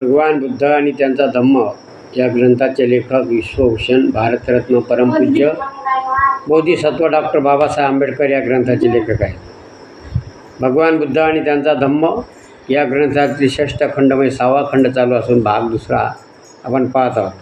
भगवान बुद्ध आणि त्यांचा धम्म या ग्रंथाचे लेखक विश्वभूषण भारतरत्न परमपूज्य बोधिसत्व डॉक्टर बाबासाहेब आंबेडकर या ग्रंथाचे लेखक आहेत. भगवान बुद्ध आणि त्यांचा धम्म या ग्रंथातील 6 खंड म्हणजे 6वा खंड चालू असून भाग 2 आपण पाहत आहोत.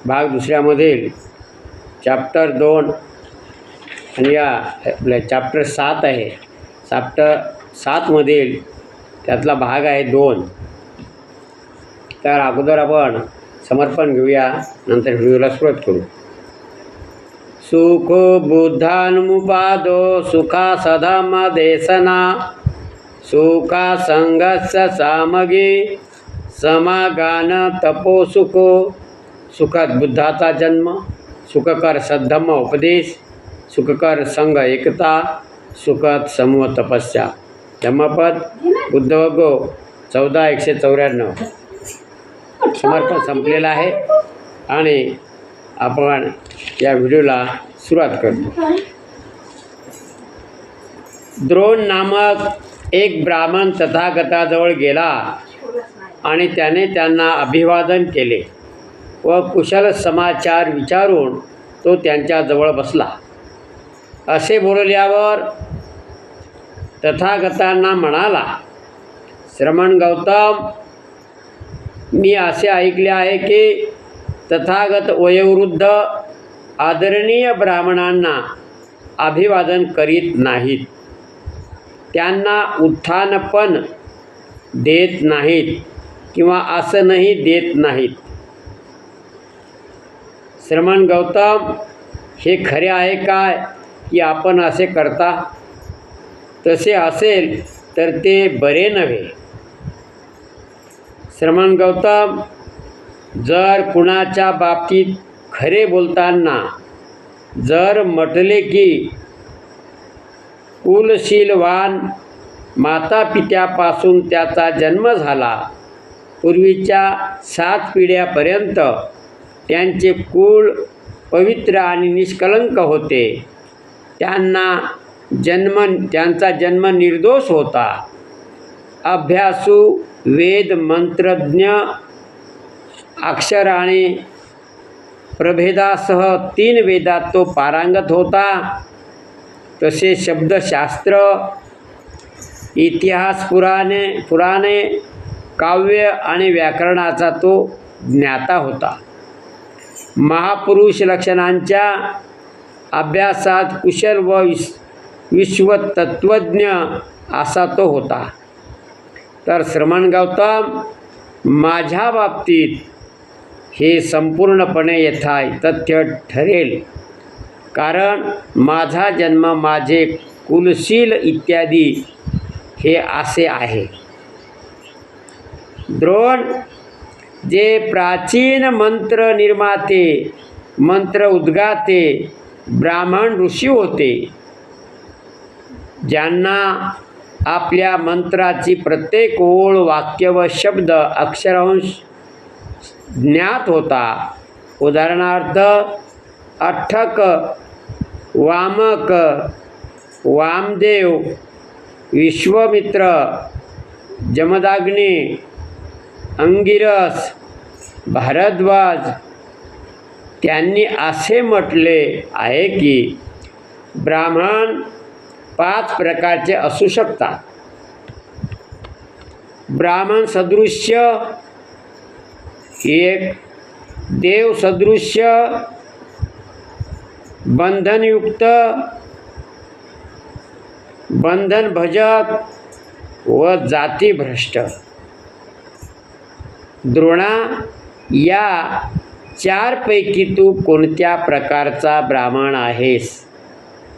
भाग 2 चॅप्टर 2 आणि या आपल्या चॅप्टर 7 आहे. चॅप्टर 7 त्यातला भाग आहे 2. तर अगोदर आपण समर्पण घेऊया, नंतर व्हिडिओला सुरुवात करू. सुख बुद्धानुपादो सुखा सधम देशना सुखा संघर्ष सामगी समागान तपो सुखो. सुखात बुद्धाचा जन्म, सुखकर सद्धम्म उपदेश, सुखकर संघ एकता, सुखद समूह तपस्या. धम्मपद बुद्धवगो 14:194. समर्पण संपलेलं आहे आणि आपण या व्हिडिओला सुरुवात करतो. द्रोण नामक एक ब्राह्मण तथागताजवळ गेला आणि त्याने त्यांना अभिवादन केले व कुशल समाचार विचारून तो त्यांच्याजवळ बसला. असे बोलल्यावर तथागतांना म्हणाला, श्रमण गौतम, मी असे ऐकले आहे की तथागत वयोवृद्ध आदरणीय ब्राह्मणांना अभिवादन करीत नाहीत, त्यांना उत्थानपण देत नाहीत किंवा आसनही देत नाहीत. श्रमण गौतम, हे खरे आहे काय की आपण असे करता? तसे असेल तर ते बरे नव्हे. श्रमण गौतम, जर कुणाच्या बाबतीत खरे बोलताना जर म्हटले की कुलशीलवान मातापित्यापासून त्याचा जन्म झाला, पूर्वीच्या 7 पिढ्यापर्यंत त्यांचे कुळ पवित्र आणि निष्कलंक होते, त्यांचा जन्म निर्दोष होता, अभ्यासू वेद मंत्रज्ञ, अक्षर आणि प्रभेदासह 3 वेदात तो पारंगत होता, तसे शब्दशास्त्र, इतिहास, पुराणे, काव्य आणि व्याकरणाचा तो ज्ञाता होता. महापुरुष लक्षणांच्या अभ्यासात कुशल व विश्वतत्त्वज्ञ असा तो होता. तर श्रमण गौतम, माझ्या बाबतीत हे संपूर्णपणे तथ्य ठरेल, कारण माझा जन्म, माझे कुलशील इत्यादी हे असे आहे. द्रोण, जे प्राचीन मंत्र निर्माते, मंत्र उद्गाते ब्राह्मण ऋषी होते, ज्यांना आपल्या मंत्राची प्रत्येक ओळ, वाक्य व शब्द अक्षरांश ज्ञात होता. उदाहरणार्थ अठ्ठक, वामक, वामदेव, विश्वामित्र, जमदाग्नी, अंगिरस, भारद्वाज. त्यांनी असे म्हटले आहे की ब्राह्मण 5 प्रकारचे असू शकतात. ब्राह्मण सदृश्य 1, देव सदृश्य, बंधनयुक्त, बंधनभजक व जातीभ्रष्ट. द्रोणा, या 4 पैकी तू कोणत्या प्रकारचा ब्राह्मण आहेस?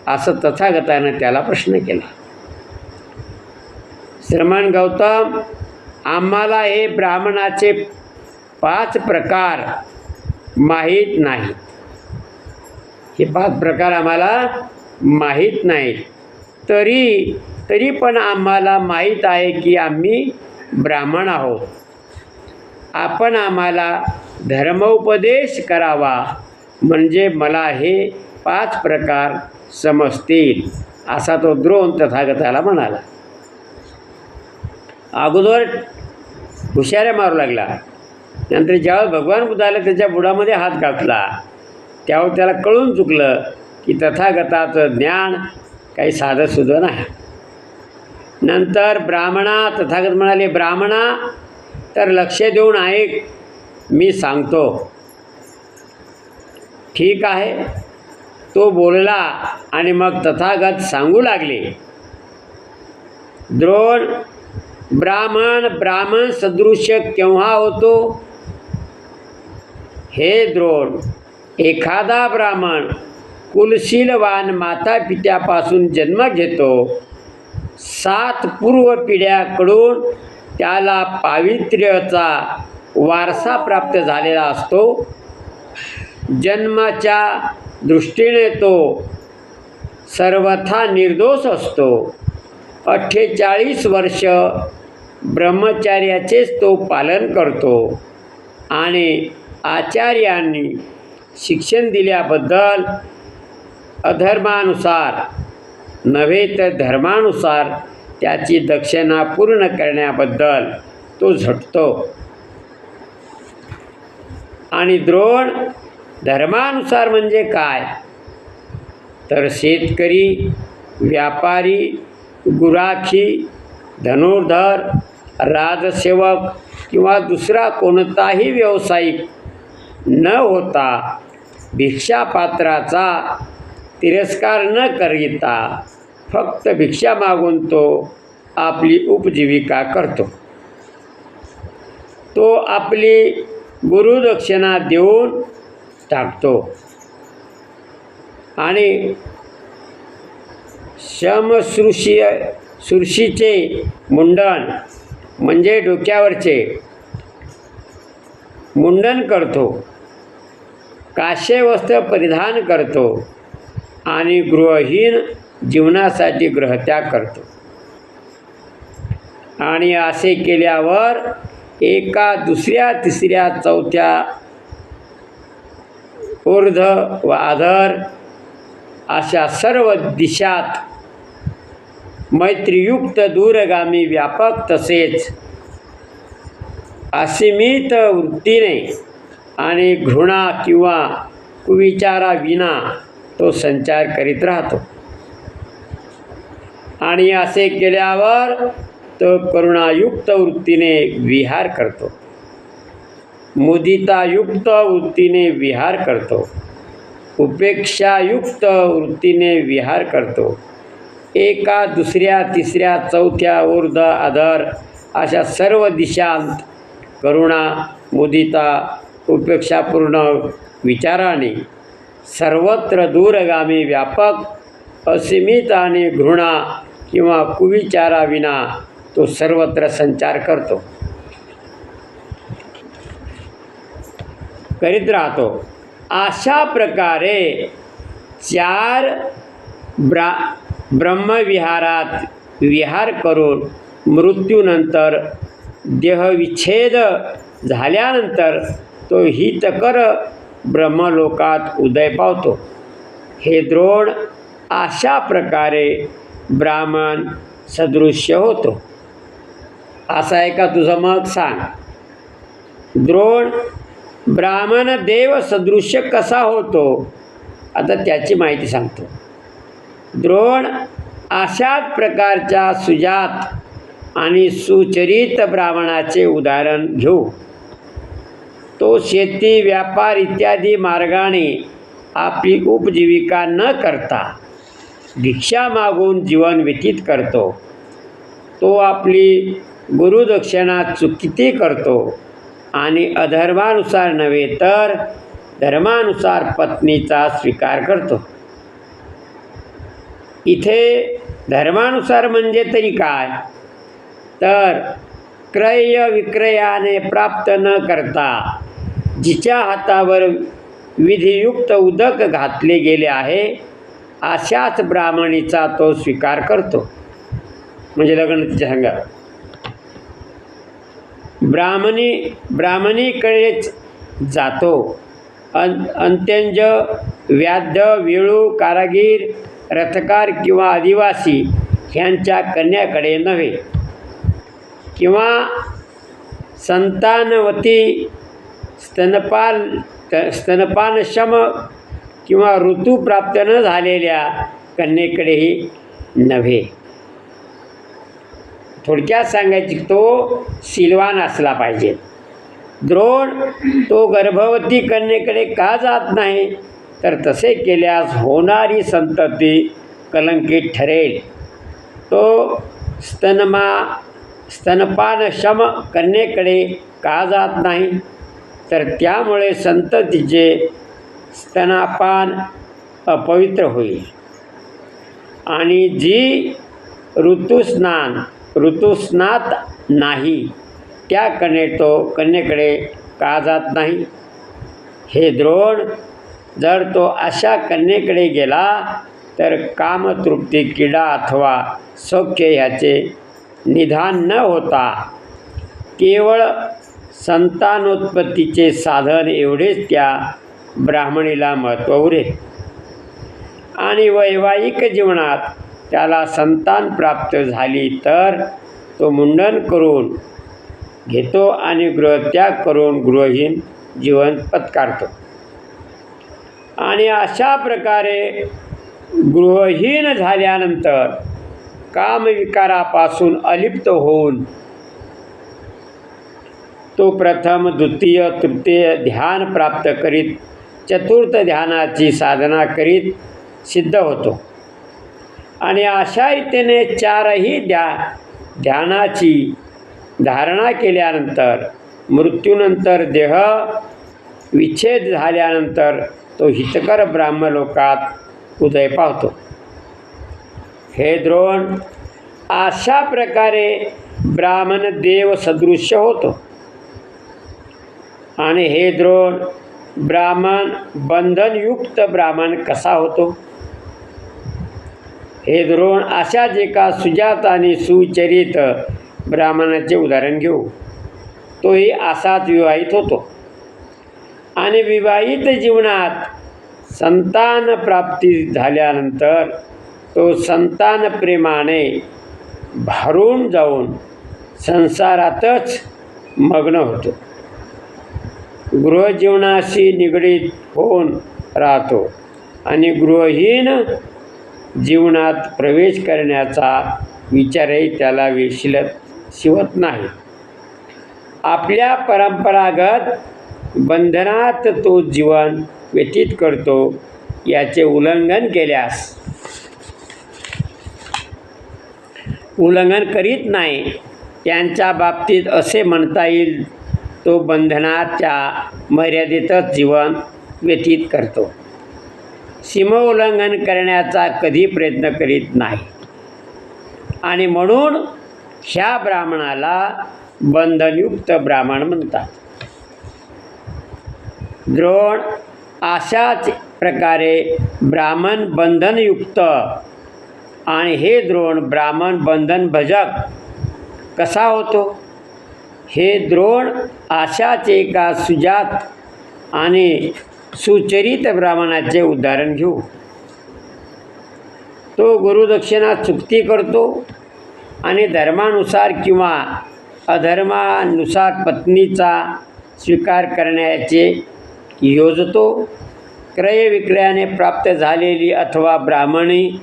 असं तथागतानं त्याला प्रश्न केला. श्रमण गौतम, आम्हाला हे ब्राह्मणाचे 5 प्रकार माहीत नाहीत. हे 5 प्रकार आम्हाला माहीत नाहीत. तरी पण आम्हाला माहीत आहे की आम्ही ब्राह्मण आहोत. आपण आम्हाला धर्मोपदेश करावा, म्हणजे मला हे 5 प्रकार समजतील, असा तो द्रोण तथागताला म्हणाला. अगोदर हुशाऱ्या मारू लागला. नंतर ज्यावेळेस भगवान बुद्धाला त्याच्या बुडामध्ये हात घातला त्यावेळेस त्याला कळून चुकलं की तथागताचं ज्ञान काही साधं सुद्धा नाही. नंतर तथागत म्हणाले, ब्राह्मणा तर लक्ष देऊन ऐक, मी सांगतो. ठीक आहे, तो बोलला आणि मग तथागत सांगू लागले. द्रोण, ब्राह्मण सदृश्य केव्हा होतो? हे द्रोण, एखादा ब्राह्मण कुलशीलवान माता पित्यापासून जन्म घेतो. 7 पूर्व पिढ्याकडून त्याला पावित्र्याचा वारसा प्राप्त झालेला असतो. जन्माच्या दृष्टीने तो सर्वथा निर्दोष असतो. 48 वर्ष ब्रह्मचर्याचेच तो पालन करतो आणि आचार्यांनी शिक्षण दिल्याबद्दल अधर्मानुसार नव्हे तर धर्मानुसार त्याची दक्षिणा पूर्ण करण्याबद्दल तो झटतो. आणि द्रोण, धर्मानुसार म्हणजे काय? तर शेतकरी, व्यापारी, गुराखी, धनुर्धर, राजसेवक किंवा दुसरा कोणताही व्यावसायिक न होता, भिक्षापात्राचा तिरस्कार न करिता फक्त भिक्षा मागून तो आपली उपजीविका करतो. तो आपली गुरुदक्षिणा देऊन टाकतो आणि सुरशीचे मुंडन म्हणजे डोक्यावरचे मुंडन करतो. काशे वस्त्र परिधान करतो आणि गृहहीन जीवनासाठी गृहत्याग करतो. आणि असे केल्यावर एका, दुसऱ्या, तिसऱ्या, चौथ्या, ऊर्ध्व व अधर अशा सर्व दिशात मैत्रीयुक्त, दूरगामी, व्यापक तसेच असीमित वृत्तीने आणि घृणा किंवा कुविचाराविना तो संचार करीत राहतो. आणि असे केल्यावर तो करुणायुक्त वृत्तीने विहार करतो, मुदितायुक्त वृत्तीने विहार करतो, उपेक्षायुक्त वृत्तीने विहार करतो. एका, दुसऱ्या, तिसऱ्या, चौथ्या, ऊर्ध्व, अधर अशा सर्व दिशांत करुणा, मुदिता, उपेक्षापूर्ण विचाराने सर्वत्र दूरगामी, व्यापक, असीमित आणि घृणा किंवा कुविचाराविना तो सर्वत्र संचार करीत राहतो. अशा प्रकारे 4 ब्रह्मविहारात विहार करून मृत्यूनंतर देहविच्छेद झाल्यानंतर तो हितकर ब्रह्मलोकात उदय पावतो. हे द्रोण, अशा प्रकारे ब्राह्मण सदृश्य होतो. असा आहे का तुझं मग? सांग. द्रोण, ब्राह्मण देव सदृश्य कसा होतो? आता त्याची माहिती सांगतो. द्रोण, अशाच प्रकारच्या सुजात आणि सुचरित ब्राह्मणाचे उदाहरण घेऊ. तो शेती, व्यापार इत्यादी मार्गाने आपली उपजीविका न करता भिक्षा मागून जीवन व्यतीत करतो. तो आपली गुरुदक्षिणा चुकीती करतो आणि अधर्मानुसार नव्हे तर धर्मानुसार पत्नीचा स्वीकार करतो. इथे धर्मानुसार म्हणजे तरी काय? तर क्रय विक्रयाने प्राप्त न करता जिच्या हातावर विधियुक्त उदक घातले गेले आहे अशाच ब्राह्मणीचा तो स्वीकार करतो. म्हणजे लग्न तिच्या संग ब्राह्मणीकडेच जातो. अंत्यंज, व्याध, वेळू, कारागीर, रथकार किंवा आदिवासी ह्यांच्या कन्याकडे नव्हे. किंवा संतानवती स्तनपानक्षम किंवा ऋतू प्राप्त न झालेल्या कन्येकडेही नव्हे. थोडक्यात सांगायची तो शीलवान असला पाहिजे. द्रोण तो गर्भवती कन्येकडे का जात नाही, तर तसे केल्यास होणारी संतती कलंकित ठरेल. तो स्तनपानक्षम कन्येकडे का जात नाही, तर त्यामुळे संततीचे स्तनपान अपवित्र होईल आणि जी ऋतुस्नात नाही त्या कन्येकडे का जात नाही. हे द्रोण, जर तो अशा कन्येकडे गेला तर कामतृप्ती, क्रीडा अथवा सौख्य ह्याचे निधान न होता केवळ संतानोत्पत्तीचे साधन एवढेच त्या ब्राह्मणीला महत्त्व उरेल आणि वैवाहिक जीवनात त्याला संतान प्राप्त झाली तर तो मुंडन करून घेतो आणि गृहत्याग करून गृहहीन जीवन पत्कारतो. आणि अशा प्रकारे गृहहीन झाल्यानंतर कामविकारापासून अलिप्त होऊन तो प्रथम, द्वितीय, तृतीय ध्यान प्राप्त करीत चतुर्थ ध्यानाची साधना करीत सिद्ध होतो. आणि अशा रीतीने चारही ध्यानाची धारणा केल्यानंतर मृत्यूनंतर देह विच्छेद झाल्यानंतर तो हितकर ब्रह्मलोकात उदय पावतो. हे द्रोण, अशा प्रकारे ब्राह्मण देव सदृश्य होतो. आणि हे द्रोण, ब्राह्मण बंधनयुक्त ब्राह्मण कसा होतो. हे द्रोण, अशाच एका सुजात आणि सुचरित ब्राह्मणाचे उदाहरण घेऊ. तोही असाच विवाहित होतो आणि विवाहित जीवनात संतान प्राप्ती झाल्यानंतर तो संतान प्रेमाने भारून जाऊन संसारातच मग्न होतो. गृहजीवनाशी निगडीत होऊन राहतो आणि गृहहीन जीवनात प्रवेश करण्याचा विचारही त्याला शिवत नाही. आपल्या परंपरागत बंधनात तो जीवन व्यतीत करतो. याचे उल्लंघन करीत नाही. त्यांच्या बाबतीत असे म्हणता येईल, तो बंधनाच्या मर्यादेतच जीवन व्यतीत करतो. सीमा उल्लंघन करण्याचा कधी प्रयत्न करीत नाही आणि म्हणून ह्या ब्राह्मणाला बंधनयुक्त ब्राह्मण म्हणतात. द्रोण, अशाच प्रकारे ब्राह्मण बंधनयुक्त आणि हे द्रोण ब्राह्मण बंधन भजक कसा होतो. हे द्रोण, अशाच एका सुजात आणि सुचरित ब्राह्मणाचे उदाहरण घेऊ. तो गुरुदक्षिणा चुकती करतो आणि धर्मानुसार किंवा अधर्मानुसार पत्नीचा स्वीकार करण्याचे योजतो. क्रयविक्रयाने प्राप्त झालेली अथवा ब्राह्मणी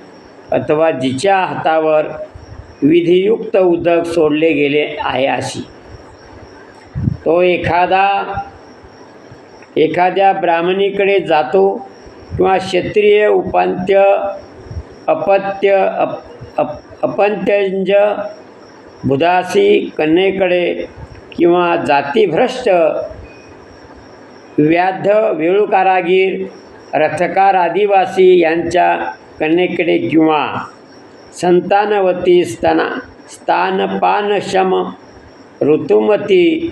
अथवा जिच्या हातावर विधियुक्त उदक सोडले गेले आहे अशी तो एखाद्या ब्राह्मणीकडे जातो किंवा क्षत्रिय अपत्यंज बुधासी कन्येकडे किंवा जातीभ्रष्ट व्याध वेळूकारागीर रथकार आदिवासी यांच्या कन्येकडे किंवा संतानवती स्तनपानक्षम ऋतुमती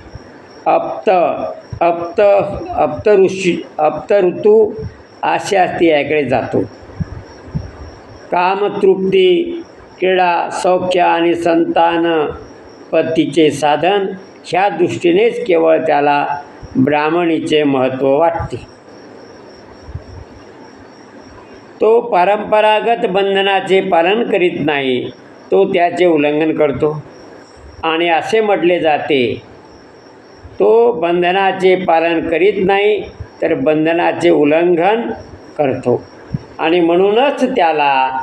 अप्त ऋतू अशा स्त्रियाकडे जातो. कामतृप्ती, क्रीडा, सौख्य आणि संतानपतीचे साधन ह्या दृष्टीनेच केवळ त्याला ब्राह्मणीचे महत्त्व वाटते. तो परंपरागत बंधनाचे पालन करीत नाही, तो त्याचे उल्लंघन करतो आणि असे म्हटले जाते तो बंधनाचे पालन करीत नाही तर बंधनाचे उल्लंघन करतो आणि म्हणूनच त्याला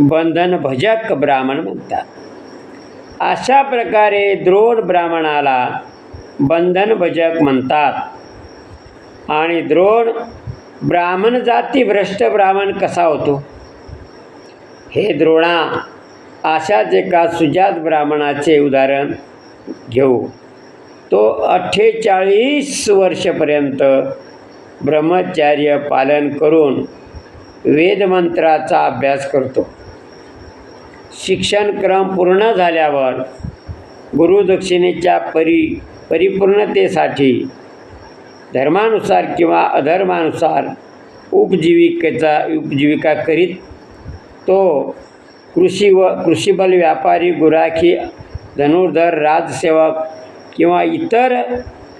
बंधनभजक ब्राह्मण म्हणतात. अशा प्रकारे द्रोण ब्राह्मणाला बंधनभजक म्हणतात. आणि द्रोण ब्राह्मण जाती भ्रष्ट ब्राह्मण कसा होतो? हे द्रोणा, अशाच एका सुजात ब्राह्मणाचे उदाहरण घेऊ. तो 48 वर्षपर्यंत ब्रह्मचर्य पालन करून वेदमंत्राचा अभ्यास करतो. शिक्षणक्रम पूर्ण झाल्यावर गुरुदक्षिणेच्या परिपूर्णतेसाठी धर्मानुसार किंवा अधर्मानुसार उपजीविका करीत तो कृषीबल व्यापारी, गुराखी, धनुर्धर, राजसेवक किंवा इतर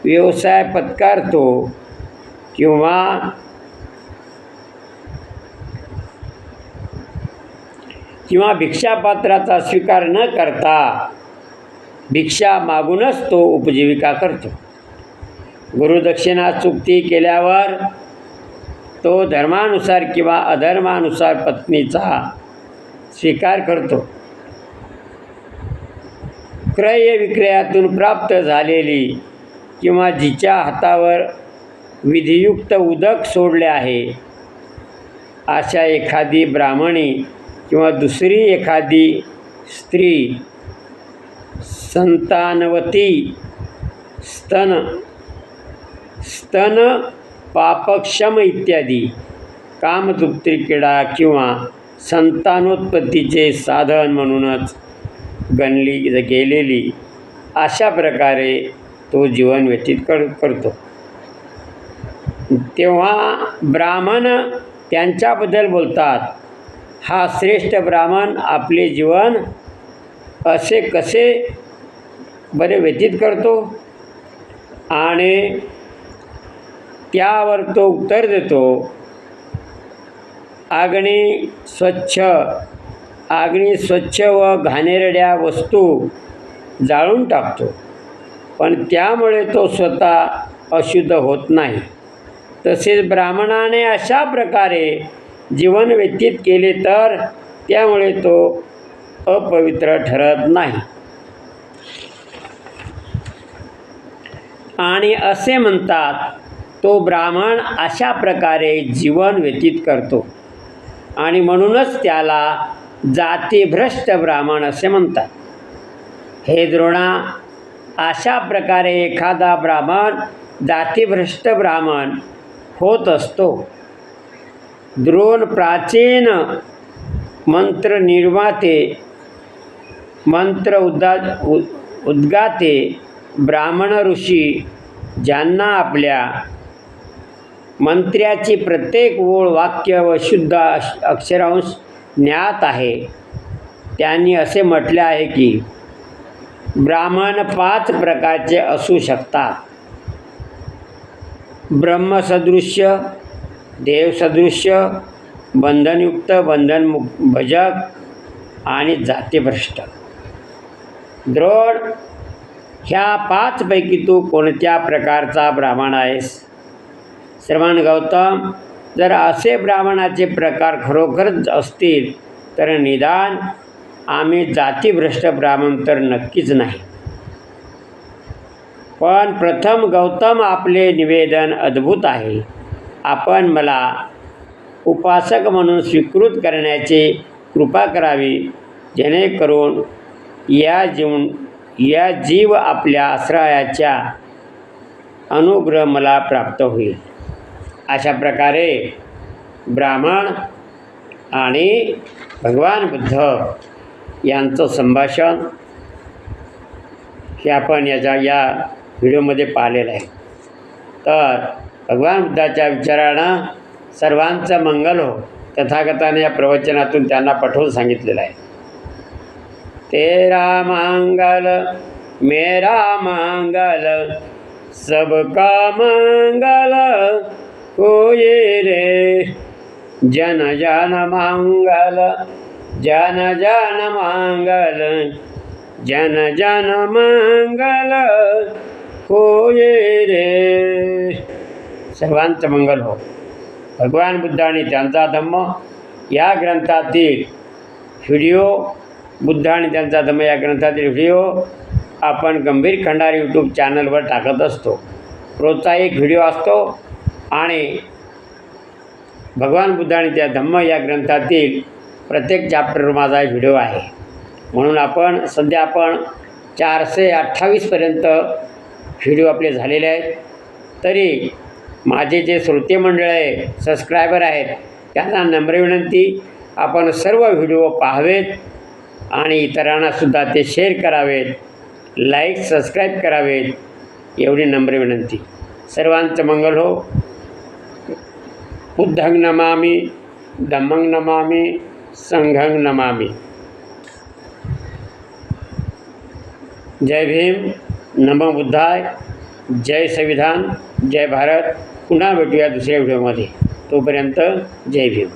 व्यवसाय पत्कारतो किंवा भिक्षापात्राचा स्वीकार न करता भिक्षा मागूनच तो उपजीविका करतो. गुरुदक्षिणा चुकती केल्यावर तो धर्मानुसार किंवा अधर्मानुसार पत्नीचा स्वीकार करतो. क्रय विक्रयातून प्राप्त झालेली किंवा जिच्या हातावर विधियुक्त उदक सोडले आहे अशा एखादी ब्राह्मणी किंवा दुसरी एखादी स्त्री संतानवती, स्तन पापक्षम इत्यादी कामतृप्ती क्रीडा किंवा संतानोत्पत्तीचे साधन म्हणूनच गणली गेलेली अशा प्रकारे तो जीवन व्यतीत करतो. तेव्हा ब्राह्मण त्यांच्याबद्दल बोलतात, हा श्रेष्ठ ब्राह्मण आपले जीवन असे कसे बरे व्यतीत करतो? आणि त्यावर तो उत्तर देतो, अग्नी स्वच्छ व घाणेरड्या वस्तू जाळून टाकतो, पण त्यामुळे तो स्वतः अशुद्ध होत नाही. तसेच ब्राह्मणाने अशा प्रकारे जीवन व्यतीत केले तर त्यामुळे तो अपवित्र ठरत नाही. आणि असे म्हणतात, तो ब्राह्मण अशा प्रकारे जीवन व्यतीत करतो आणि म्हणूनच त्याला जातीभ्रष्ट ब्राह्मण असे म्हणतात. हे द्रोणा, अशा प्रकारे एखादा ब्राह्मण जातीभ्रष्ट ब्राह्मण होत असतो. द्रोण प्राचीन मंत्र निर्माते, मंत्र उद्गाते ब्राह्मण ऋषी, ज्यांना आपल्या मंत्र्याची प्रत्येक ओळ, वाक्य व शुद्ध अक्षरांश ज्ञात आहे, त्यांनी असे म्हटले आहे की ब्राह्मण 5 प्रकारचे असू शकतात: ब्रह्मसदृश्य, देवसदृश्य, बंधनयुक्त, बंधनभजक आणि जातीभ्रष्ट. द्रोण, ह्या 5 पैकी तू कोणत्या प्रकारचा ब्राह्मण आहेस? श्रवण गौतम, जर असे ब्राह्मणाचे प्रकार खरोखरच असतील तर निदान आम्ही जातीभ्रष्ट ब्राह्मण तर नक्कीच नाही. पण प्रथम गौतम, आपले निवेदन अद्भुत आहे. आपण मला उपासक म्हणून स्वीकृत करण्याची कृपा करावी, जेणेकरून या जीव आपल्या आश्रयाच्या अनुग्रह मला प्राप्त होईल. अशा प्रकारे ब्राह्मण आणि भगवान बुद्ध यांचं संभाषण हे आपण या व्हिडिओमध्ये पाहिलेलं आहे. तर भगवान बुद्धाच्या विचारानं सर्वांचं मंगल हो, तथागताने या प्रवचनातून त्यांना पठवून सांगितलेलं आहे. तेरा मंगल मेरा मंगल सबका मंगल होए रे, जन जन मंगल, जन जन मंगल, जन जन मंगल होये रे. सर्वांचं मंगल हो. भगवान बुद्ध आणि त्यांचा धम्म या ग्रंथातील व्हिडिओ, बुद्ध आणि त्यांचा धम्म या ग्रंथातील व्हिडिओ आपण गंभीर खंडार यूट्यूब चॅनलवर टाकत असतो. रोजचा एक व्हिडिओ असतो आणि भगवान बुद्ध आणि त्या धम्म या ग्रंथातील प्रत्येक चॅप्टरवर माझा एक व्हिडिओ आहे. म्हणून आपण 428 पर्यंत व्हिडिओ आपले झालेले आहेत. तरी माझे जे श्रोते मंडळ आहे, सबस्क्रायबर आहेत, त्यांना नम्र विनंती, आपण सर्व व्हिडिओ पाहावेत आणि इतरांनासुद्धा ते शेअर करावेत, लाईक सबस्क्राईब करावेत, एवढी नम्र विनंती. सर्वांचं मंगल हो. बुद्धं नमामि, धम्मं नमामि, संघं नमामि. जय भीम, नमो बुद्धाय, जय संविधान, जय भारत. पुन्हा भेटूया दुसऱ्या व्हिडिओमध्ये. तोपर्यंत जय भीम.